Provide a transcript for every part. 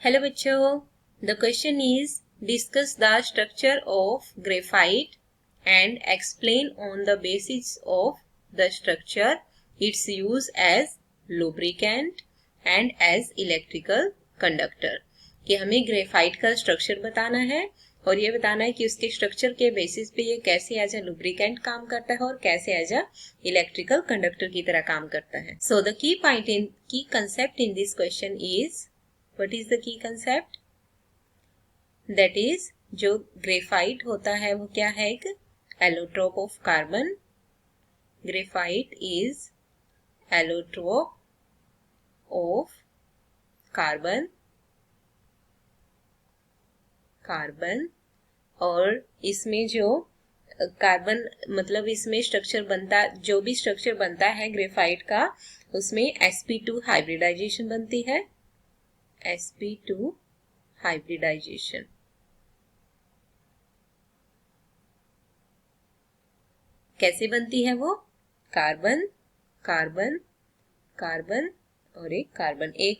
Hello बच्चों, the question is discuss the structure of graphite and explain on the basis of the structure, its use as lubricant and as electrical conductor. कि हमें graphite का structure बताना है और ये बताना है कि उसके स्ट्रक्चर के बेसिस पे ये कैसे एज अ लुब्रिकेंट काम करता है और कैसे एज अ इलेक्ट्रिकल कंडक्टर की तरह काम करता है। So the key concept in this question is, what is the key concept? That is, जो ग्रेफाइट होता है वो क्या है? एक allotrope of carbon. Graphite is allotrope of carbon और इसमें जो कार्बन मतलब इसमें स्ट्रक्चर बनता, जो भी स्ट्रक्चर बनता है ग्रेफाइट का, उसमें sp2 हाइब्रिडाइजेशन बनती है। sp2 हाइब्रिडाइजेशन कैसे बनती है वो? कार्बन कार्बन कार्बन और एक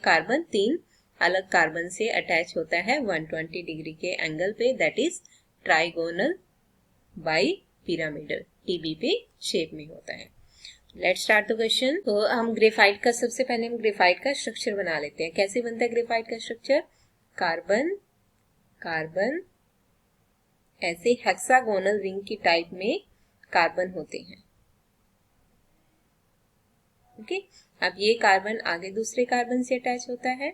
कार्बन तीन अलग कार्बन से अटैच होता है 120 डिग्री के एंगल पे, that is trigonal bi pyramidal TBP shape में होता है। Let's start the question. तो हम ग्रेफाइट का सबसे पहले हम ग्रेफाइट का स्ट्रक्चर बना लेते हैं। कैसे बनता है ग्रेफाइट का स्ट्रक्चर? कार्बन कार्बन ऐसे हेक्सागोनल रिंग की टाइप में कार्बन होते हैं। ओके, अब ये कार्बन आगे दूसरे कार्बन से अटैच होता है,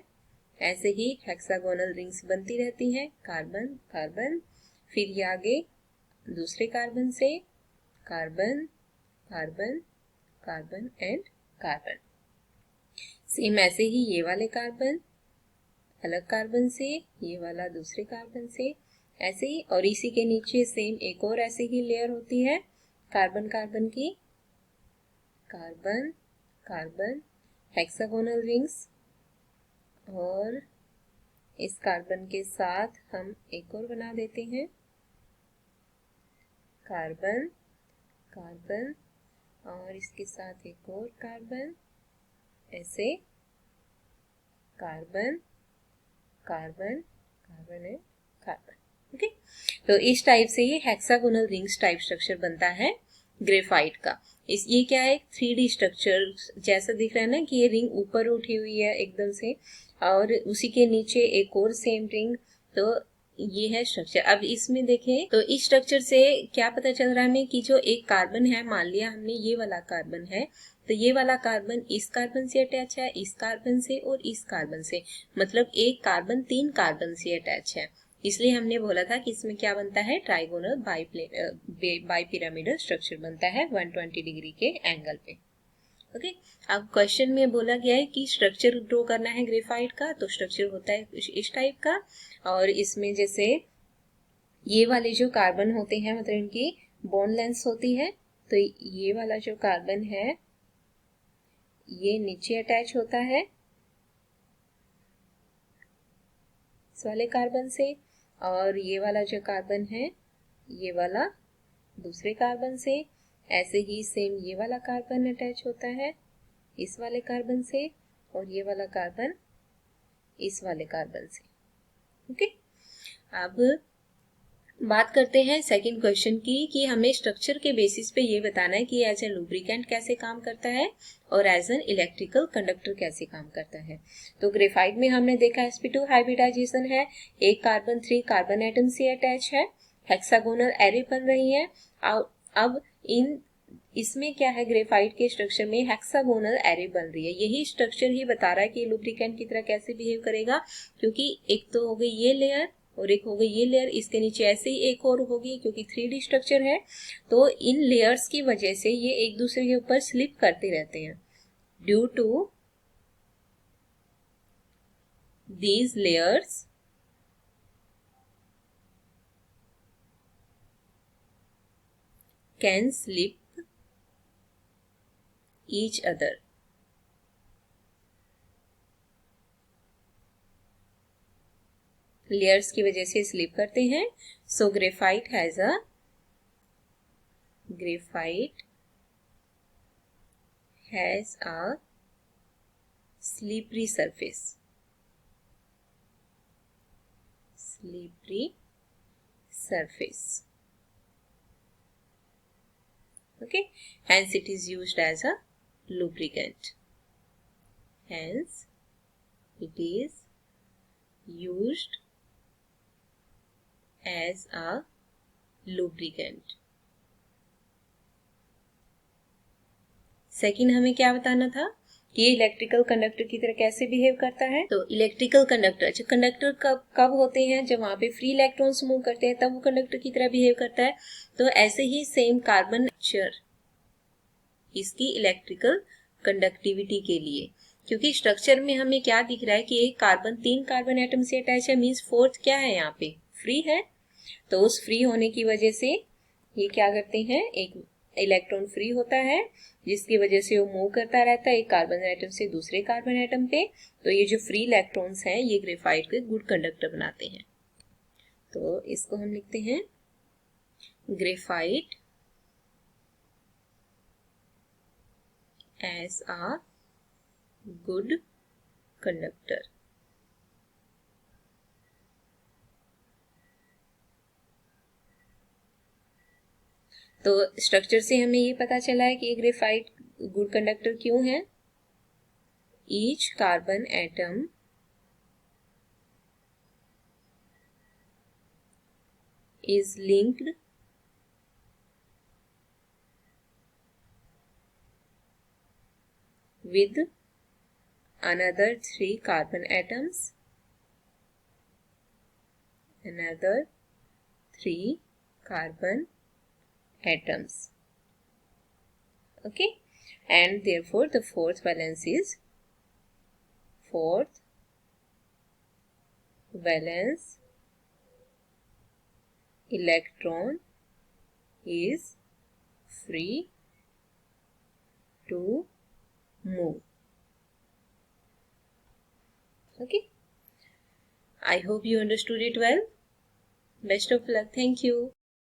ऐसे ही हेक्सागोनल रिंग्स बनती रहती हैं। कार्बन कार्बन, फिर ये आगे दूसरे कार्बन से carbon carbon carbon and carbon. Same ऐसे ही ये वाले कार्बन अलग कार्बन से, ये वाला दूसरे कार्बन से, ऐसे ही। और इसी के नीचे सेम एक और ऐसे ही लेयर होती है कार्बन कार्बन की, कार्बन कार्बन हेक्सागोनल रिंग्स। और इस कार्बन के साथ हम एक और बना देते हैं कार्बन कार्बन और इसके साथ एक और कार्बन, ऐसे carbon carbon carbon and carbon. Okay, तो इस टाइप से ये हेक्सागोनल रिंग्स टाइप स्ट्रक्चर बनता है ग्रेफाइट का। ये क्या है? 3D स्ट्रक्चर जैसा दिख रहा है ना, कि ये रिंग ऊपर उठी हुई है एकदम से और उसी के नीचे एक और सेम रिंग। तो ये है स्ट्रक्चर। अब इसमें देखें तो इस स्ट्रक्चर से क्या पता चल रहा है हमें कि जो एक कार्बन है, मान लिया हमने ये वाला कार्बन है, तो ये वाला कार्बन इस कार्बन से अटैच है, इस कार्बन से और इस कार्बन से, मतलब एक कार्बन तीन कार्बन से अटैच है। इसलिए हमने बोला था कि इसमें क्या बनता है? ट्राइगोनल बाई पिरामिडल स्ट्रक्चर बनता है 120 डिग्री के एंगल पे। ओके, अब क्वेश्चन में बोला गया है कि स्ट्रक्चर ड्रॉ करना है ग्रेफाइट का, तो स्ट्रक्चर होता है इस टाइप का। और इसमें जैसे ये वाले जो कार्बन होते हैं, मतलब इनकी बॉन्ड लेंथ होती है, तो ये वाला जो कार्बन है ये नीचे अटैच होता है इस वाले कार्बन से, और ये वाला जो कार्बन है ये वाला दूसरे कार्बन से। ऐसे ही सेम ये वाला कार्बन अटैच होता है इस वाले कार्बन से और ये वाला कार्बन इस वाले कार्बन से। ओके, अब बात करते हैं सेकंड क्वेश्चन की, कि हमें स्ट्रक्चर के बेसिस पे ये बताना है कि एज ए लुब्रिकेंट कैसे काम करता है और एज एन इलेक्ट्रिकल कंडक्टर कैसे काम करता है। तो ग्रेफाइट में हमने देखा sp2 हाइब्रिडाइजेशन है, एक कार्बन 3 कार्बन एटम से अटैच है, हेक्सागोनल एरे बन रही है। अब इसमें क्या है? ग्रेफाइट के स्ट्रक्चर में हेक्सागोनल एरे बन रही है। यही स्ट्रक्चर ही बता रहा है कि लुब्रिकेंट की तरह कैसे बिहेव करेगा, क्योंकि एक तो हो गई ये लेयर और एक हो गई ये लेयर, इसके नीचे ऐसे ही एक और होगी, क्योंकि 3D स्ट्रक्चर है। तो इन लेयर्स की वजह से ये एक दूसरे के ऊपर स्लिप करते रहते हैं। Due to these layers can slip each other. Layers की वजह से स्लिप करते हैं। So graphite has a slippery surface। slippery surface. Okay, hence it is used as a lubricant. Hence it is used as a lubricant. Second हमें क्या बताना था कि ये इलेक्ट्रिकल कंडक्टर की तरह कैसे बिहेव करता है। तो इलेक्ट्रिकल कंडक्टर जो कंडक्टर कब होते हैं, जब वहां पे फ्री इलेक्ट्रॉन्स मूव करते हैं तब वो कंडक्टर की तरह बिहेव करता है। तो ऐसे ही सेम कार्बन नेचर इसकी इलेक्ट्रिकल कंडक्टिविटी के लिए, क्योंकि स्ट्रक्चर में हमें क्या दिख रहा है कि एक कार्बन 3 कार्बन एटम से अटैच है, मीन्स फोर्थ क्या है यहाँ पे, फ्री है। तो उस फ्री होने की वजह से ये क्या करते हैं, एक इलेक्ट्रॉन फ्री होता है जिसकी वजह से वो मूव करता रहता है एक कार्बन एटम से दूसरे कार्बन एटम पे। तो ये जो फ्री इलेक्ट्रॉन्स हैं ये ग्रेफाइट के गुड कंडक्टर बनाते हैं। तो इसको हम लिखते हैं graphite as a good conductor. तो स्ट्रक्चर से हमें ये पता चला है कि ग्रेफाइट गुड कंडक्टर क्यों है। Each carbon atom is linked with another 3 carbon atoms, another 3 carbon atoms. Okay, and therefore the fourth valence electron is free to move. Okay, I hope you understood it well. Best of luck. Thank you.